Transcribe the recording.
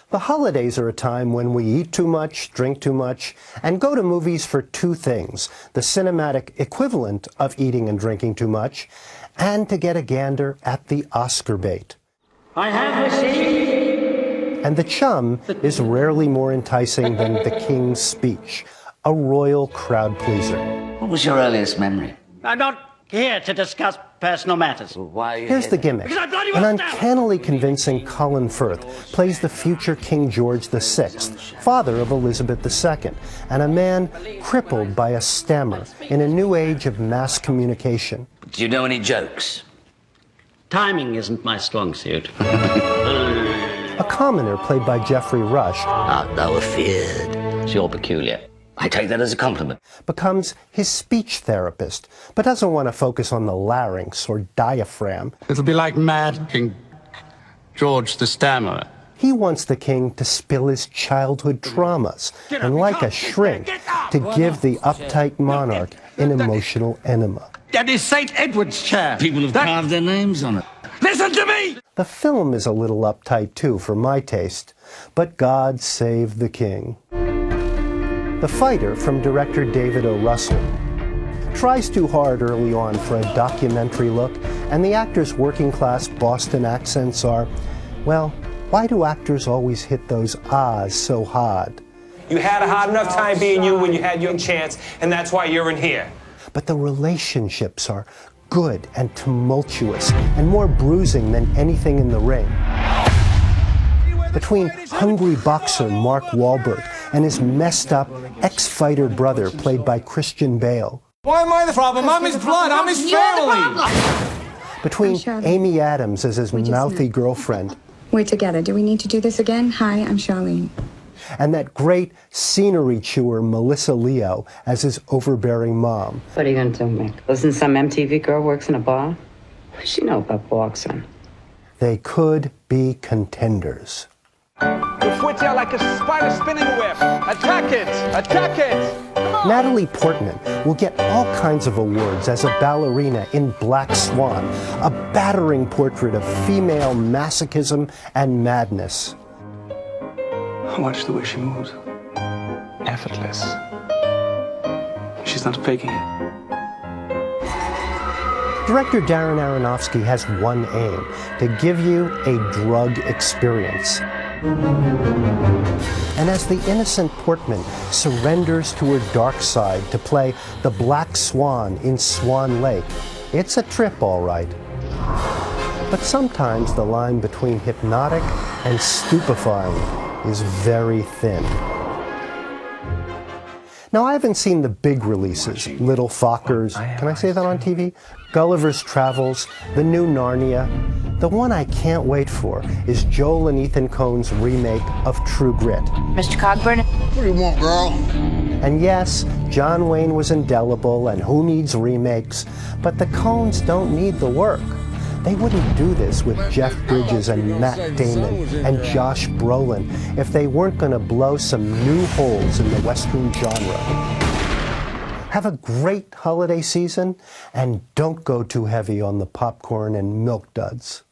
The holidays are a time when we eat too much, drink too much, and go to movies for two things: the cinematic equivalent of eating and drinking too much, and to get a gander at the Oscar bait. I have received. And the chum is rarely more enticing than the King's Speech, a royal crowd pleaser. What was your earliest memory? I'm not here to discuss personal matters. Well, why are you Here's here the then? gimmick. Because I bloody An well stand. uncannily convincing Colin Firth plays the future King George VI, father of Elizabeth II, and a man crippled by a stammer in a new age of mass communication. Do you know any jokes? Timing isn't my strong suit. A commoner played by Geoffrey Rush Art thou afeard? You're peculiar. I take that as a compliment. becomes his speech therapist, but doesn't want to focus on the larynx or diaphragm. It'll be like Mad King George the Stammerer. He wants the king to spill his childhood traumas, and like a shrink, to give the uptight monarch an emotional enema. That is St. Edward's chair. People have carved their names on it. Listen to me! The film is a little uptight too, for my taste, but God save the king. The Fighter, from director David O. Russell, tries too hard early on for a documentary look, and the actors' working-class Boston accents are, well, why do actors always hit those ahs so hard? You had a hard enough time being you when you had your chance, and that's why you're in here. But the relationships are good and tumultuous and more bruising than anything in the ring. Between hungry boxer Mark Wahlberg and his messed up ex-fighter brother played by Christian Bale. Why am I the problem? I'm his blood. I'm his family. Between Amy Adams as his mouthy girlfriend We're together. Do we need to do this again? Hi, I'm Charlene. and that great scenery chewer Melissa Leo as his overbearing mom. What are you going to do, Mick? Listen, some MTV girl works in a bar? What does she know about boxing? They could be contenders. We'll switch out like a spider spinning a web. Attack it! Attack it! Natalie Portman will get all kinds of awards as a ballerina in Black Swan, a battering portrait of female masochism and madness. Watch the way she moves. Effortless. She's not faking it. Director Darren Aronofsky has one aim: to give you a drug experience. And as the innocent Portman surrenders to her dark side to play the Black Swan in Swan Lake, it's a trip, all right. But sometimes the line between hypnotic and stupefying is very thin. Now, I haven't seen the big releases, Little Fockers, can I say that on TV? Gulliver's Travels, the new Narnia. The one I can't wait for is Joel and Ethan Coen's remake of True Grit. Mr. Cogburn? What do you want, girl? And yes, John Wayne was indelible, and who needs remakes? But the Coens don't need the work. They wouldn't do this with Jeff Bridges and Matt Damon and Josh Brolin if they weren't going to blow some new holes in the Western genre. Have a great holiday season, and don't go too heavy on the popcorn and milk duds.